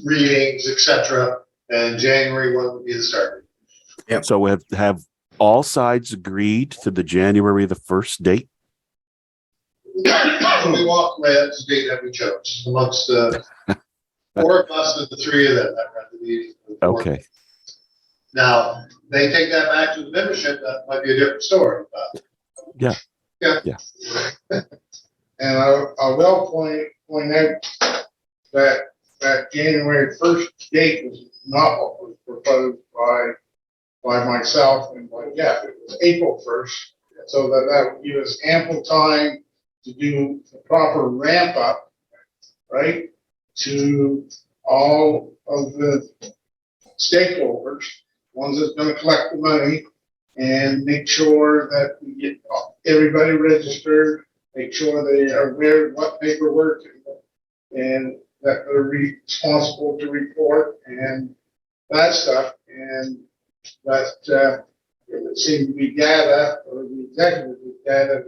readings, etc. And January 1 will be the start. So have all sides agreed to the January the 1st date? We walked away, that's the date that we chose amongst the 4 of us and the 3 of them that were at the meeting. Okay. Now, they take that back to the membership, that might be a different story, but. Yeah. Yeah. Yeah. And I will point out that January 1st date was not what was proposed by myself and by Jeff. It was April 1st, so that would give us ample time to do the proper ramp up, right? To all of the stakeholders, ones that's gonna collect the money, and make sure that we get everybody registered, make sure they are aware of what paperwork and that they're responsible to report and that stuff. And that it seemed to be data, or the executive data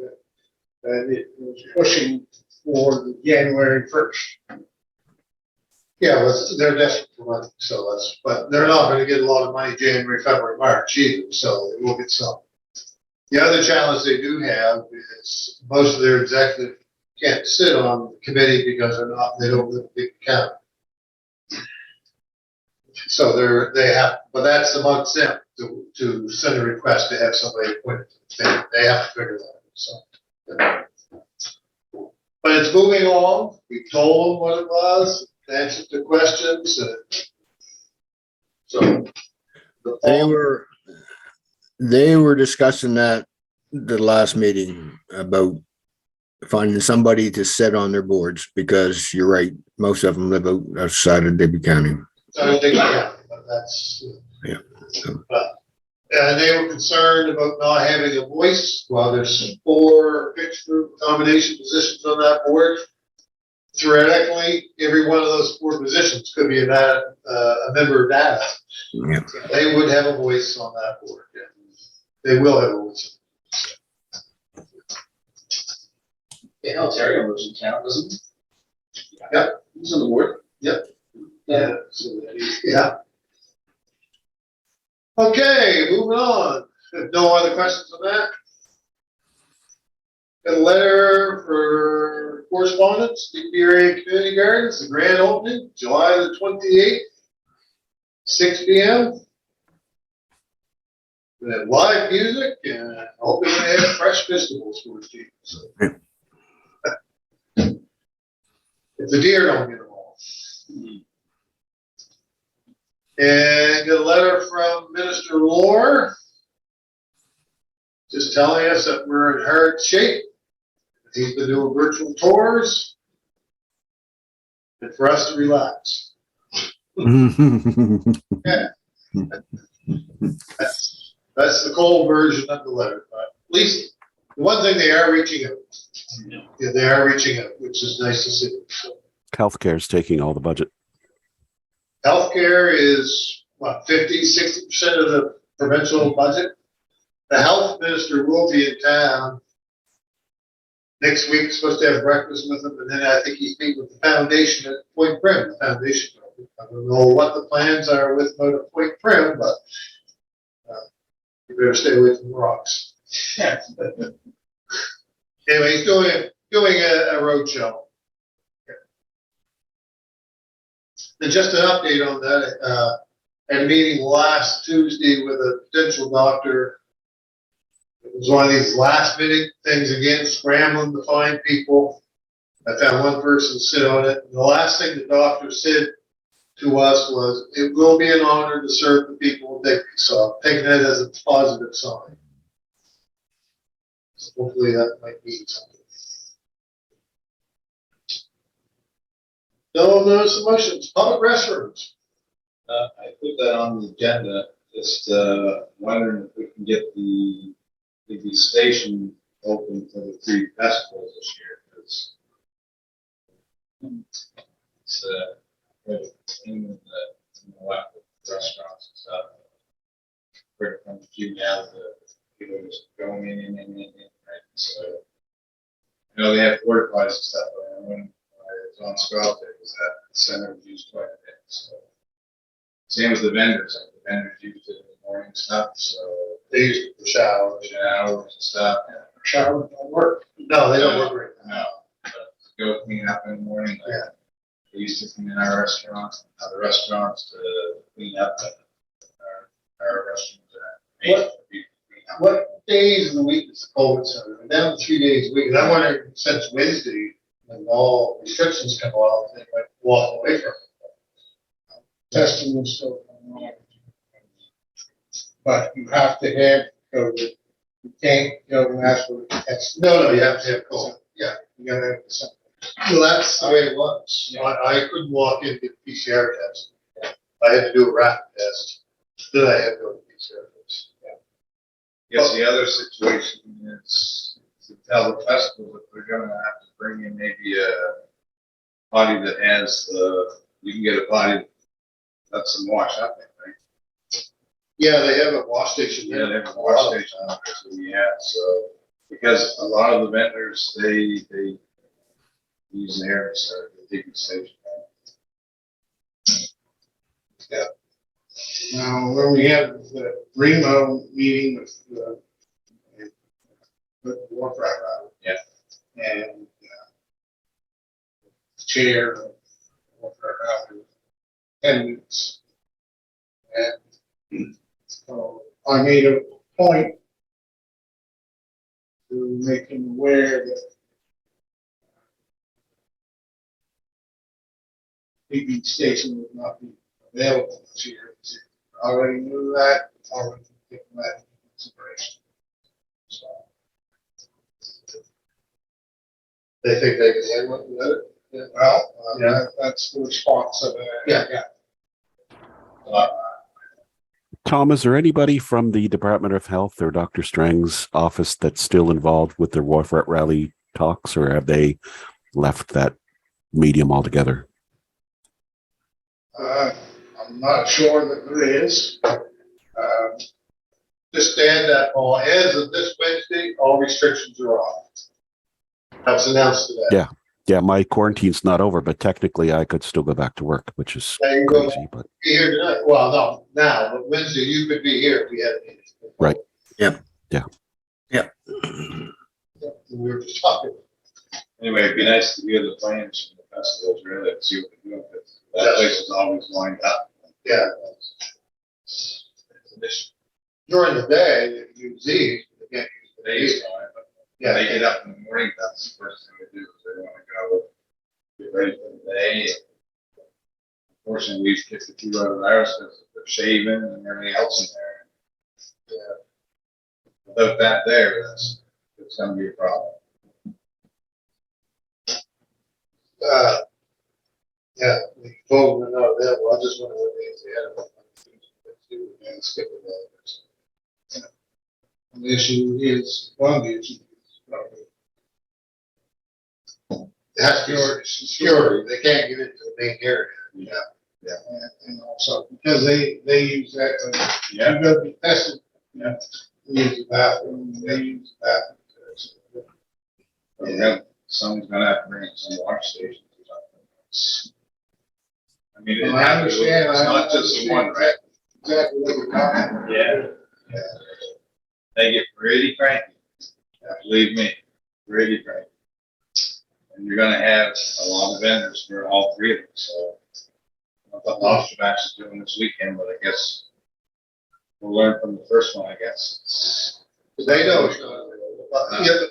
that it was pushing for the January 1st. Yeah, they're desperate for money, so but they're not gonna get a lot of money January, February, March either, so they will get some. The other challenge they do have is most of their executive can't sit on the committee because they don't live in big county. So they have, but that's amongst them to send a request to have somebody appointed. They have to figure that out, so. But it's moving along. We told them what it was, answered the questions, so. They were discussing that the last meeting about finding somebody to sit on their boards because you're right. Most of them live outside of Digby County. So I think, yeah, but that's. Yeah. But, they were concerned about not having a voice. Well, there's 4 fixed group combination positions on that board. Theoretically, every one of those 4 positions could be a member of data. Yeah. They would have a voice on that board. Yeah. They will have a voice. Yeah, Ontario lives in town, doesn't he? Yep. He's on the board. Yeah. So, yeah. Okay, moving on. If no other questions on that? Got a letter for correspondence, Digby Area Community Gardens, the grand opening, July the 28th, 6 p.m. We have live music and I hope we have fresh vegetables for the people. So. If the deer don't get them all. And get a letter from Minister Lohr, just telling us that we're in hard shape. He's been doing virtual tours, and for us to relax. That's the cold version of the letter, but at least the one thing they are reaching out. Yeah, they are reaching out, which is nice to see. So, Healthcare is taking all the budget. healthcare is what, 50–60% of the provincial budget. The health minister will be in town next week. Supposed to have breakfast with him, and then I think he's meeting with the foundation at Point Prim. The foundation. I don't know what the plans are with Point Prim, but you better stay away from the rocks. Anyway, he's doing a road show. And just an update on that, at a meeting last Tuesday with a potential doctor. It was one of these last minute things again, scrambling to find people. I found one person to sit on it. And the last thing the doctor said to us was, it will be an honor to serve the people of Digby. So I'm taking that as a positive sign. So hopefully that might mean something. No notice of motions, public restrooms. I put that on the agenda, just, wondering if we can get the station open for the 3 festivals this year, because it's, in the left with restaurants and stuff. Pretty much you now, the people just going in, right, so. I know they have porta potties and stuff, but when I was on Scout, it was at the center was used quite a bit, so. Same with the vendors, like the vendors used it in the morning and stuff, so. They use it for showers. Showers and stuff. Showers don't work. No, they don't work right now. No, but go clean up in the morning, like, Yeah. they used to come in our restaurants, other restaurants to clean up, and our restaurants are made for people to clean up. What days of the week is the COVID center? We're down to 3 days a week. And I wonder, since Wednesday, when all restrictions come off, they might walk away from it. Testing is still going on. But you have to have COVID. You can't go and ask for a test. No, you have to have COVID. Yeah. You gotta have something. Well, that's the way it was. I couldn't walk in and get a PCR test. I had to do a rapid test. Then I had to go to PCR test. Guess the other situation is to tell the festival that they're gonna have to bring in maybe a body that has you can get a body that's some wash up in, right? Yeah, they have a wash station. Yeah, they have a wash station out there, so so, because a lot of the vendors, they use the air to the digging station. Now, when we had the Remo meeting with the Warcraft Rally. Yeah. And, chair of Warcraft Rally, 10 minutes. And so I made a point to make him aware that PB station would not be available this year. I already knew that, already taken that into consideration. So, they think they can handle it with it. Well, Yeah. that's the response of it. Yeah. Tom, is there anybody from the Department of Health or Dr. Strang's office that's still involved with the Warfare Rally talks, or have they left that medium altogether? I'm not sure that there is. Just add that, Paul, as of this Wednesday, all restrictions are off. That's announced today. Yeah. Yeah, my quarantine's not over, but technically I could still go back to work, which is Now you go crazy. But be here tonight. Well, no, now, but Wednesday you could be here if we had meetings. Right. Yep. Yeah. Yep. We were just talking. Anyway, it'd be nice to hear the plans from the festivals, really, and see what they're doing, because that place is always lined up. Yeah. During the day, you use these, you can't use the Today's days. time, but Yeah. they get up in the morning, that's the first thing they do, is they wanna go get ready for the day. Unfortunately, we've kicked a few out of ours because they're shaving and everything else in there. Yeah. Without that there, it's gonna be a problem. Yeah, we told them no, that, well, I just wonder what days they had. And skip it. And the issue is, one of the issues is probably It has to be security, they can't get into the main area. and also because they use that, Yeah. you gotta be tested, they use the bathroom, they use the bathroom. Someone's gonna have to bring in some wash stations or something. I mean, it Well, I happens, understand, it's I not just the one, right? Exactly what you're talking about. Yeah. They get pretty cranky. Believe me, pretty cranky. And you're gonna have a lot of vendors for all three of them, so. I thought Lobster Bash is doing this weekend, but I guess we'll learn from the first one, I guess. They know it's not, yeah,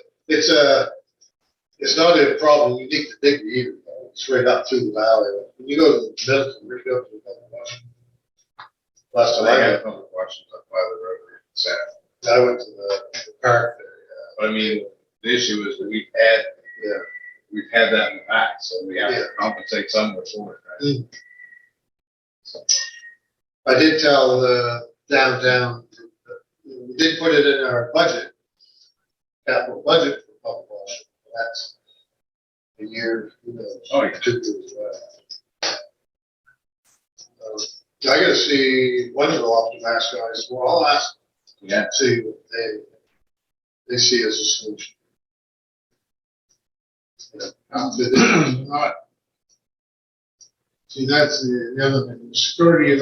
it's not a problem unique to Digby either, it's right up through the valley. When you go to the Middleton, you go to the last So time they I have public washings up by the rotary and Saturday. I went to the park there, But I mean, the issue is that we've had that in the past, so we have to compensate somewhere for it, right? I did tell the downtown, we did put it in our budget, capital budget for public washing, that's a year, Oh, yeah. 2 years away. I gotta see when the Lobster Mass guys, well, I'll ask, Yeah. see what they see as a solution. Not. See, that's the other thing, the security of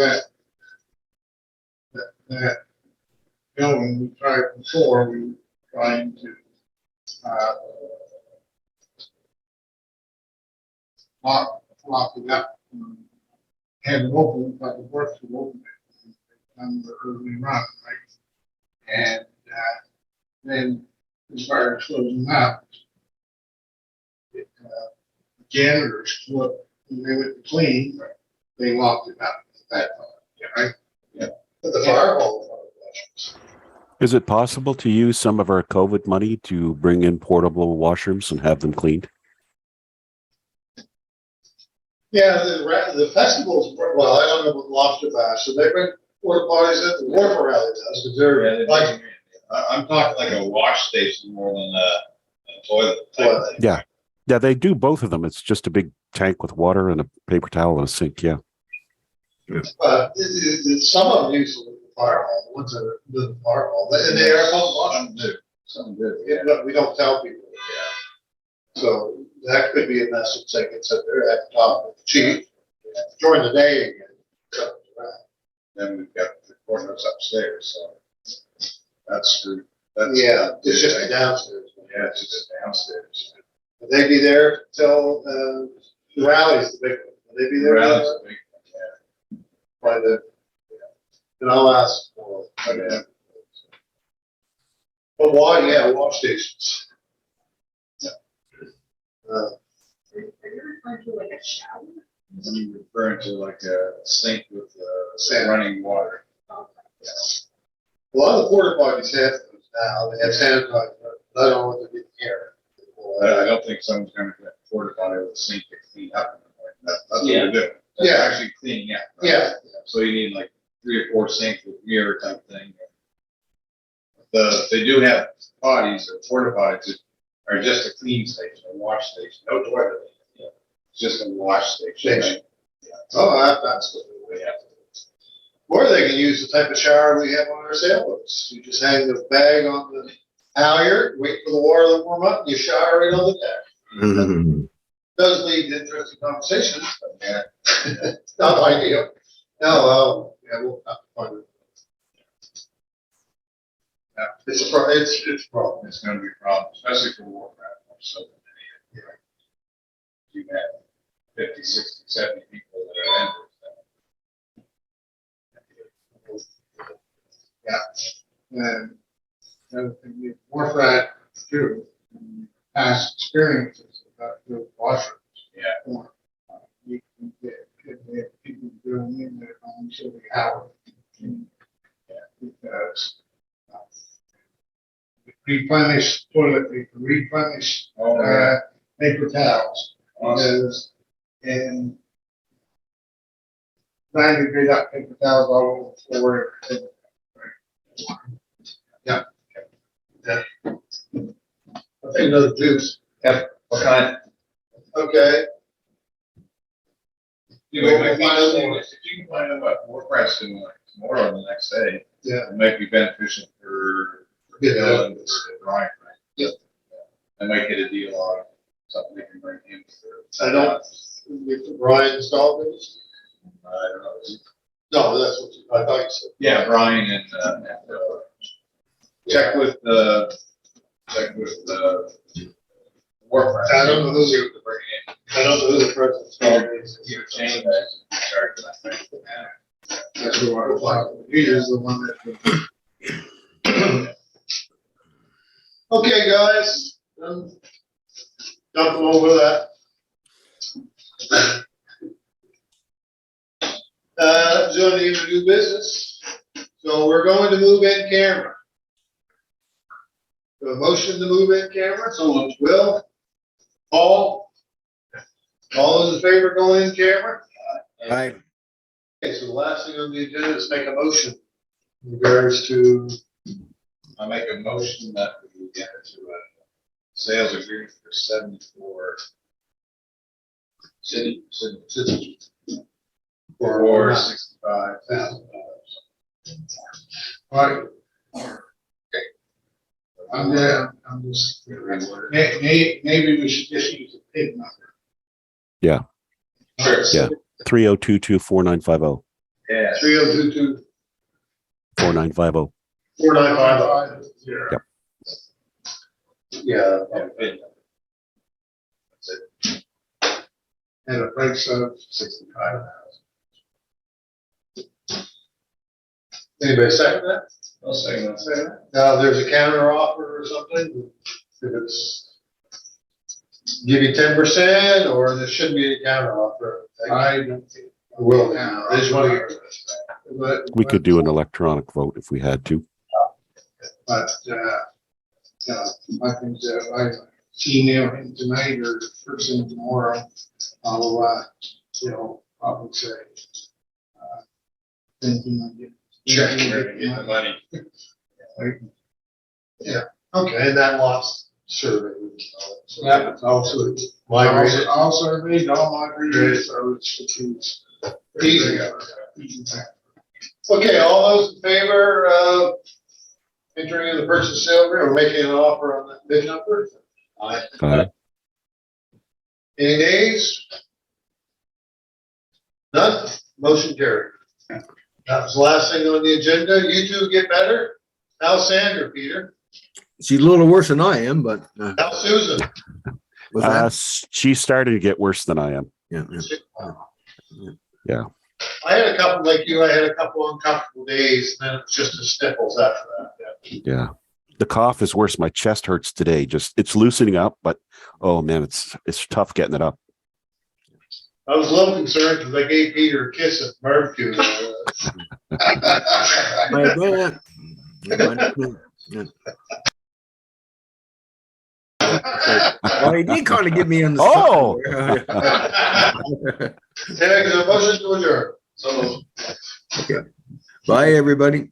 that building, we tried before, we were trying to, lock it up. Had it open, but the works would open it, and the early run, right? And, then as far as closing up, janitors, what, when they went to clean, they locked it up at that time, right? But the fire hall, is it possible to use some of our COVID money to bring in portable washrooms and have them cleaned? yeah, the festivals, well, I don't know about Lobster Bash, so they bring porta potties at the Warfare Rally does, because they're like, I'm talking like a wash station more than a toilet. Toilet. Yeah. Yeah, they do both of them. It's just a big tank with water and a paper towel and a sink. Yeah. some of them use the fire hall, the ones that are the fire hall, and they are public washing too. Something good, Yeah, but we don't tell people. So that could be a message they can sit there at the top of the chief during the day again. So, Then we've got the courthouse upstairs, so that's true. That's yeah, it's just the downstairs. Yeah, it's just downstairs. Will they be there till, the rally's the big one? Will they be there? Rally's a big one, By the, and I'll ask for, yeah. but why, yeah, wash stations. Are you referring to like a shower? I'm referring to like a sink with Sand. running water. A lot of the porta potties have those now, they have sanitized, but I don't know what they're getting here. I don't think someone's gonna get porta potty with a sink to clean up. That's what Yeah. they're doing. That's Yeah. actually cleaning up. right? Yeah. So you need like 3 or 4 sinks with mirror type thing. They do have potties or porta potties that are just a clean station, a wash station, no toilet. It's just a wash station. Station. That's what we have. Or they can use the type of shower we have on our sailboats. You just hang the bag on the halyard, wait for the water to warm up, you shower right on the deck. Mhm. Does lead to interesting conversations, but yeah, it's not ideal. No, yeah, we'll have to find it. Yeah, it's a it's a problem. It's gonna be a problem, especially for Warcraft. So you have 50, 60, 70 people that are members. And the other thing, we more that too, past experiences about the washrooms. Yeah. You can get, we have people doing in their homes every hour. Because replenish toilet paper, replenish, Oh, yeah. paper towels. Because, and 90-degree duct paper towels all over the floor. I'll take another juice. What kind? Okay. You know, if you can find out what Warcraft's doing like tomorrow or the next day. Yeah. It might be beneficial for Yeah. Bill and Brian, right? Yep. I might get a deal on something they can bring in for. I don't, if Brian installed this? I don't know. No, that's what I thought you said. Yeah, Brian and check with the Warcraft. I don't know who See the- what they're bringing in. I don't know who the person installed this. Either Shane guys in charge of that thing. That's who I was like, he is the one that. Okay, guys, jumping over that. Zoning into new business, so we're going to move in camera. So a motion to move in camera, so Will, Paul, all those in favor going in camera? Right. Okay, so the last thing on the agenda is make a motion in regards to, I make a motion that we get into a sales agreement for 74 city, for $65,000. Right. I'm just, maybe we should just use a pig number. Sure. Yeah. 30224950. Yeah. 3022 4950. 4950. Yep. Yeah, And a price of, 65,000. anybody second that? I'll say that. Now, if there's a counter offer or something, if it's give you 10%, or there shouldn't be a counter offer. I don't think. Will now, I just want to get But, We could do an electronic vote if we had to. but, I think that I email him tonight or first thing tomorrow, I'll, probably say, then he might get. Check where to get the money. Okay, and that lost survey. So Yeah, it's also, migrated. all surveys, all migrated, so it's Easy. easy. Okay, all those in favor of entering in the purchase sale agreement or making an offer on that bid number? Aye. Aye. Any nays? None? Motion carried. That was the last thing on the agenda. You two get better? How's Sandra, Peter? She's a little worse than I am, but How's Susan? with that, She's starting to get worse than I am. yeah. I had a couple, like you, I had a couple uncomfortable days, and then it was just the sniffles after that. Yeah. The cough is worse. My chest hurts today. Just it's loosening up, but oh man, it's tough getting it up. I was a little concerned because I gave Peter a kiss at the barbecue. My bad. Yeah. Well, he did kind of get me on the Oh. spot. Can I get a motion to adjourn? So Bye, everybody.